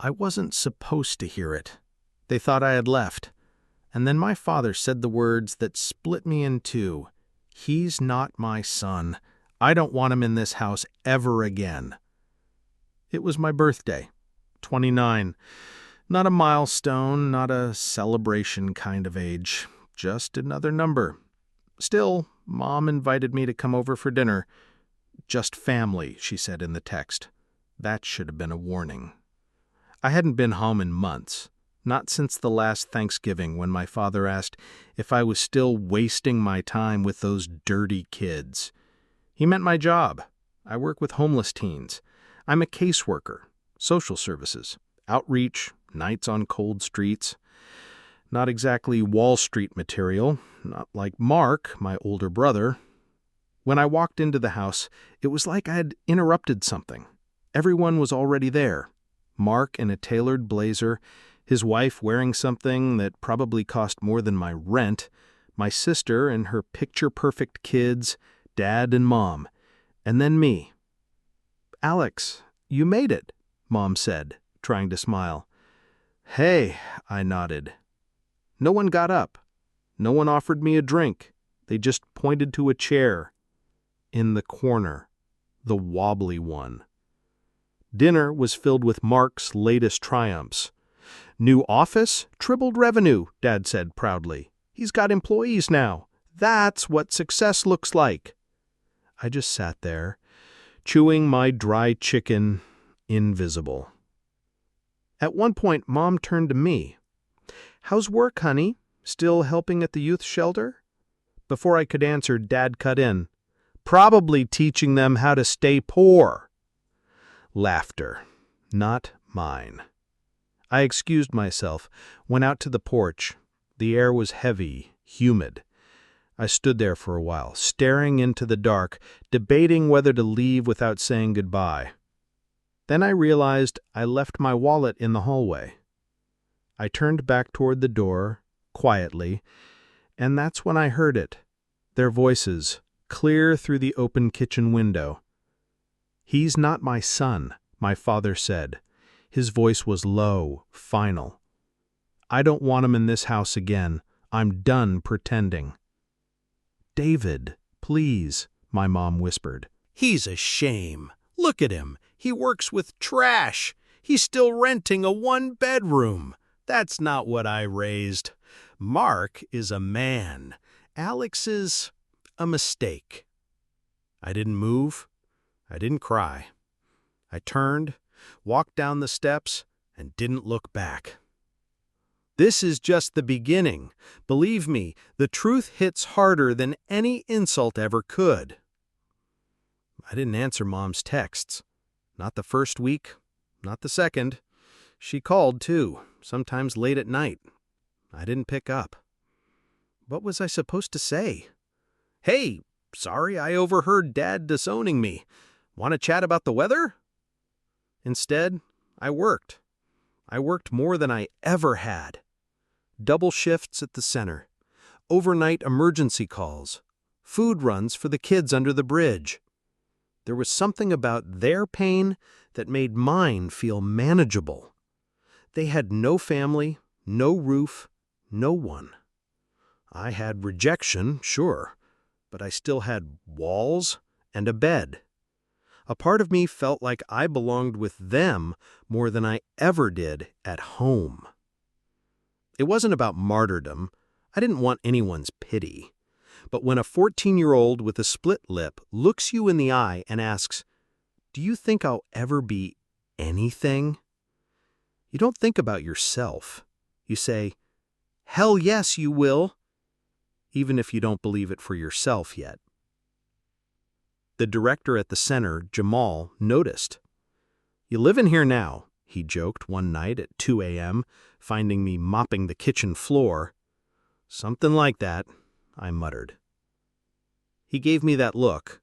I wasn't supposed to hear it. They thought I had left. And then my father said the words that split me in two. He's not my son. I don't want him in this house ever again. It was my birthday, 29. Not a milestone, not a celebration kind of age. Just another number. Still, Mom invited me to come over for dinner. Just family, she said in the text. That should have been a warning. I hadn't been home in months. Not since the last Thanksgiving when my father asked if I was still wasting my time with those dirty kids. He meant my job. I work with homeless teens. I'm a caseworker, social services, outreach, nights on cold streets. Not exactly Wall Street material, not like Mark, my older brother. When I walked into the house, it was like I had interrupted something. Everyone was already there. Mark in a tailored blazer, his wife wearing something that probably cost more than my rent, my sister and her picture-perfect kids, Dad and Mom, and then me. "Alex, you made it," Mom said, trying to smile. "Hey," I nodded. No one got up. No one offered me a drink. They just pointed to a chair. In the corner. The wobbly one. Dinner was filled with Mark's latest triumphs. "New office, tripled revenue," Dad said proudly. "He's got employees now. That's what success looks like." I just sat there, chewing my dry chicken, invisible. At one point, Mom turned to me. "How's work, honey? Still helping at the youth shelter?" Before I could answer, Dad cut in. "Probably teaching them how to stay poor." Laughter. Not mine. I excused myself, went out to the porch. The air was heavy, humid. I stood there for a while, staring into the dark, debating whether to leave without saying goodbye. Then I realized I left my wallet in the hallway. I turned back toward the door, quietly, and that's when I heard it. Their voices, clear through the open kitchen window. "He's not my son," my father said. His voice was low, final. "I don't want him in this house again. I'm done pretending." "David, please," my mom whispered. "He's a shame. Look at him. He works with trash. He's still renting a one-bedroom. That's not what I raised. Mark is a man. Alex is a mistake." I didn't move. I didn't cry. I turned, walked down the steps, and didn't look back. This is just the beginning. Believe me, the truth hits harder than any insult ever could. I didn't answer Mom's texts. Not the first week, not the second. She called, too, sometimes late at night. I didn't pick up. What was I supposed to say? "Hey, sorry I overheard Dad disowning me. Want to chat about the weather?" Instead, I worked. I worked more than I ever had. Double shifts at the center, overnight emergency calls, food runs for the kids under the bridge. There was something about their pain that made mine feel manageable. They had no family, no roof, no one. I had rejection, sure, but I still had walls and a bed. A part of me felt like I belonged with them more than I ever did at home. It wasn't about martyrdom. I didn't want anyone's pity. But when a 14-year-old with a split lip looks you in the eye and asks, "Do you think I'll ever be anything?" You don't think about yourself. You say, "Hell yes, you will," even if you don't believe it for yourself yet. The director at the center, Jamal, noticed. "You live in here now," he joked one night at 2 a.m., finding me mopping the kitchen floor. "Something like that," I muttered. He gave me that look,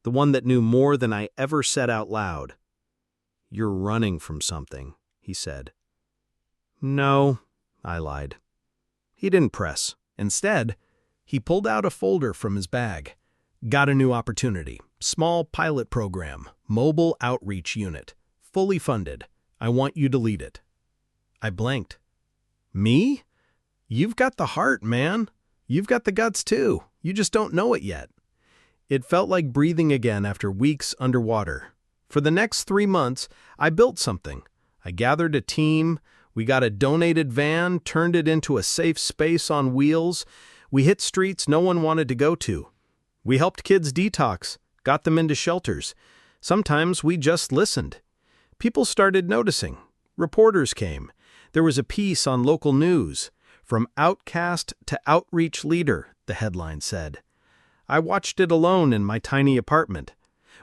the one that knew more than I ever said out loud. "You're running from something," he said. "No," I lied. He didn't press. Instead, he pulled out a folder from his bag. "Got a new opportunity. Small pilot program. Mobile outreach unit. Fully funded. I want you to lead it." I blinked. "Me? You've got the heart, man. You've got the guts too. You just don't know it yet." It felt like breathing again after weeks underwater. For the next 3 months, I built something. I gathered a team. We got a donated van, turned it into a safe space on wheels. We hit streets no one wanted to go to. We helped kids detox, got them into shelters. Sometimes we just listened. People started noticing. Reporters came. There was a piece on local news. "From outcast to outreach leader," the headline said. I watched it alone in my tiny apartment.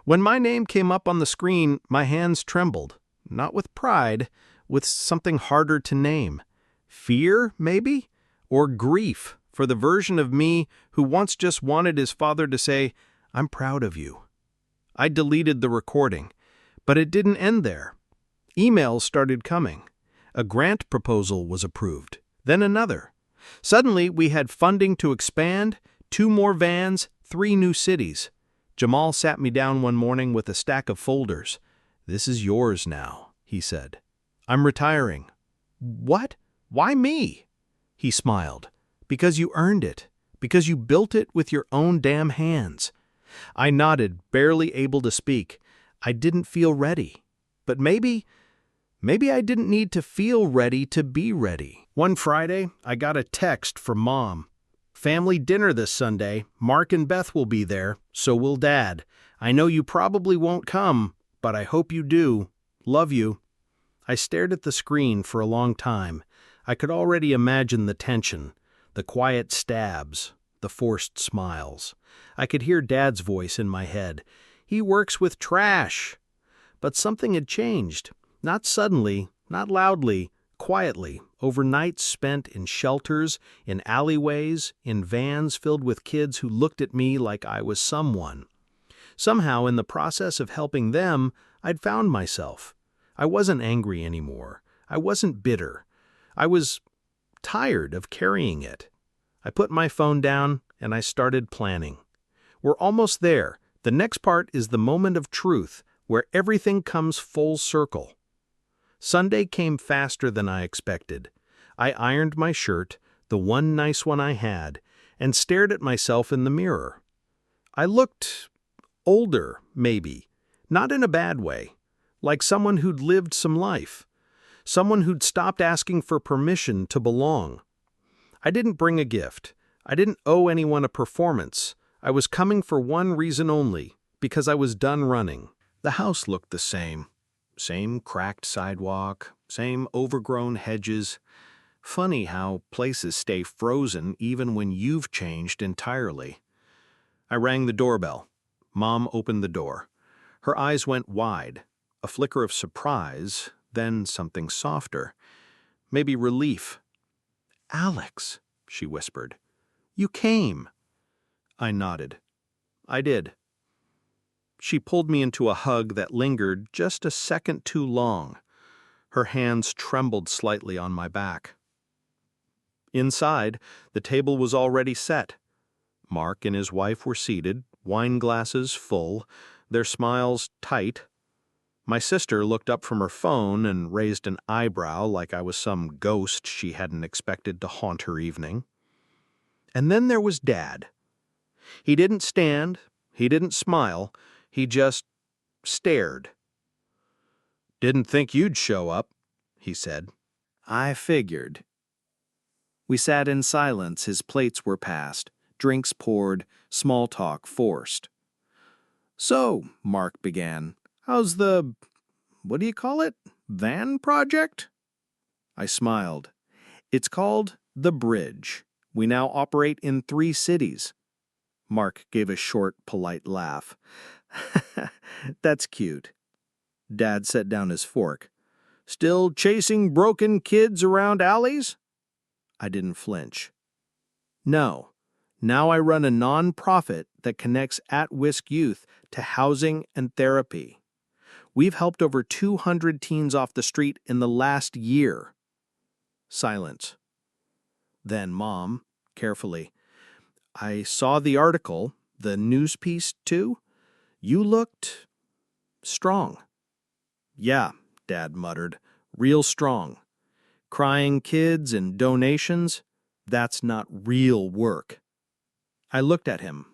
When my name came up on the screen, my hands trembled. Not with pride, with something harder to name. Fear, maybe? Or grief for the version of me who once just wanted his father to say, "I'm proud of you." I deleted the recording, but it didn't end there. Emails started coming. A grant proposal was approved, then another. Suddenly, we had funding to expand, 2 more vans, 3 new cities. Jamal sat me down one morning with a stack of folders. "This is yours now," he said. "I'm retiring." "What? Why me?" He smiled. "Because you earned it. Because you built it with your own damn hands." I nodded, barely able to speak. I didn't feel ready. But maybe I didn't need to feel ready to be ready. One Friday, I got a text from Mom. "Family dinner this Sunday. Mark and Beth will be there, so will Dad. I know you probably won't come, but I hope you do. Love you." I stared at the screen for a long time. I could already imagine the tension, the quiet stabs, the forced smiles. I could hear Dad's voice in my head. "He works with trash." But something had changed. Not suddenly, not loudly, quietly, over nights spent in shelters, in alleyways, in vans filled with kids who looked at me like I was someone. Somehow, in the process of helping them, I'd found myself. I wasn't angry anymore. I wasn't bitter. I was tired of carrying it. I put my phone down and I started planning. We're almost there. The next part is the moment of truth, where everything comes full circle. Sunday came faster than I expected. I ironed my shirt, the one nice one I had, and stared at myself in the mirror. I looked older, maybe, not in a bad way, like someone who'd lived some life, someone who'd stopped asking for permission to belong. I didn't bring a gift. I didn't owe anyone a performance. I was coming for one reason only, because I was done running. The house looked the same. Same cracked sidewalk, same overgrown hedges. Funny how places stay frozen even when you've changed entirely. I rang the doorbell. Mom opened the door. Her eyes went wide, a flicker of surprise, then something softer. Maybe relief. "Alex," she whispered. "You came." I nodded. I did. She pulled me into a hug that lingered just a second too long. Her hands trembled slightly on my back. Inside, the table was already set. Mark and his wife were seated, wine glasses full, their smiles tight. My sister looked up from her phone and raised an eyebrow like I was some ghost she hadn't expected to haunt her evening. And then there was Dad. He didn't stand, he didn't smile, he just stared. "Didn't think you'd show up," he said. I figured. We sat in silence. His plates were passed, drinks poured, small talk forced. "So," Mark began, "how's what do you call it? Van project?" I smiled. "It's called The Bridge. We now operate in 3 cities. Mark gave a short, polite laugh. "That's cute." Dad set down his fork. "Still chasing broken kids around alleys?" I didn't flinch. "No. Now I run a non-profit that connects at-risk youth to housing and therapy. We've helped over 200 teens off the street in the last year." Silence. Then Mom, carefully, "I saw the article, the news piece too. You looked strong." "Yeah," Dad muttered, real strong. Crying kids and donations, that's not real work. I looked at him,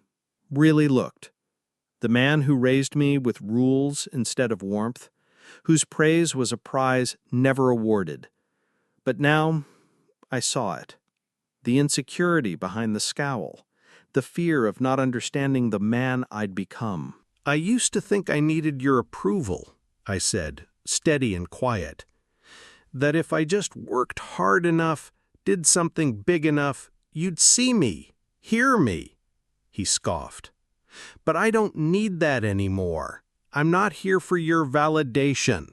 really looked. The man who raised me with rules instead of warmth, whose praise was a prize never awarded. But now I saw it. The insecurity behind the scowl, the fear of not understanding the man I'd become. I used to think I needed your approval, I said, steady and quiet. That if I just worked hard enough, did something big enough, you'd see me, hear me. He scoffed. But I don't need that anymore. I'm not here for your validation.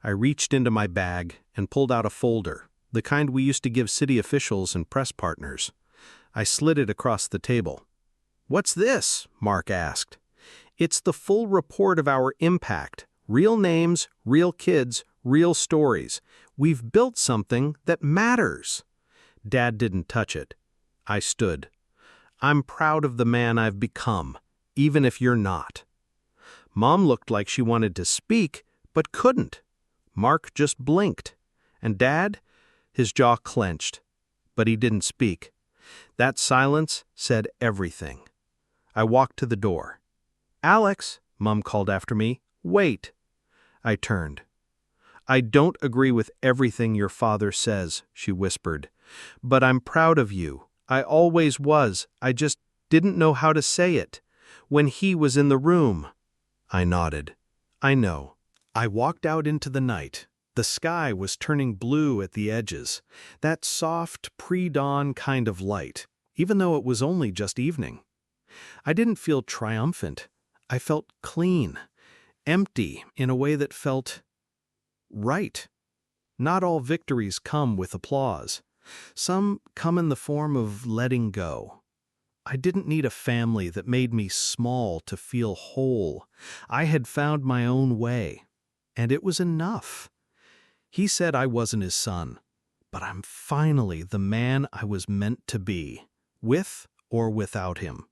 I reached into my bag and pulled out a folder, the kind we used to give city officials and press partners. I slid it across the table. What's this? Mark asked. It's the full report of our impact. Real names, real kids, real stories. We've built something that matters. Dad didn't touch it. I stood. I'm proud of the man I've become, even if you're not. Mom looked like she wanted to speak, but couldn't. Mark just blinked. And Dad? His jaw clenched. But he didn't speak. That silence said everything. I walked to the door. Alex, Mom called after me, wait. I turned. I don't agree with everything your father says, she whispered. But I'm proud of you. I always was. I just didn't know how to say it. When he was in the room. I nodded. I know. I walked out into the night. The sky was turning blue at the edges, that soft, pre-dawn kind of light, even though it was only just evening. I didn't feel triumphant. I felt clean, empty in a way that felt right. Not all victories come with applause. Some come in the form of letting go. I didn't need a family that made me small to feel whole. I had found my own way, and it was enough. He said I wasn't his son, but I'm finally the man I was meant to be, with or without him.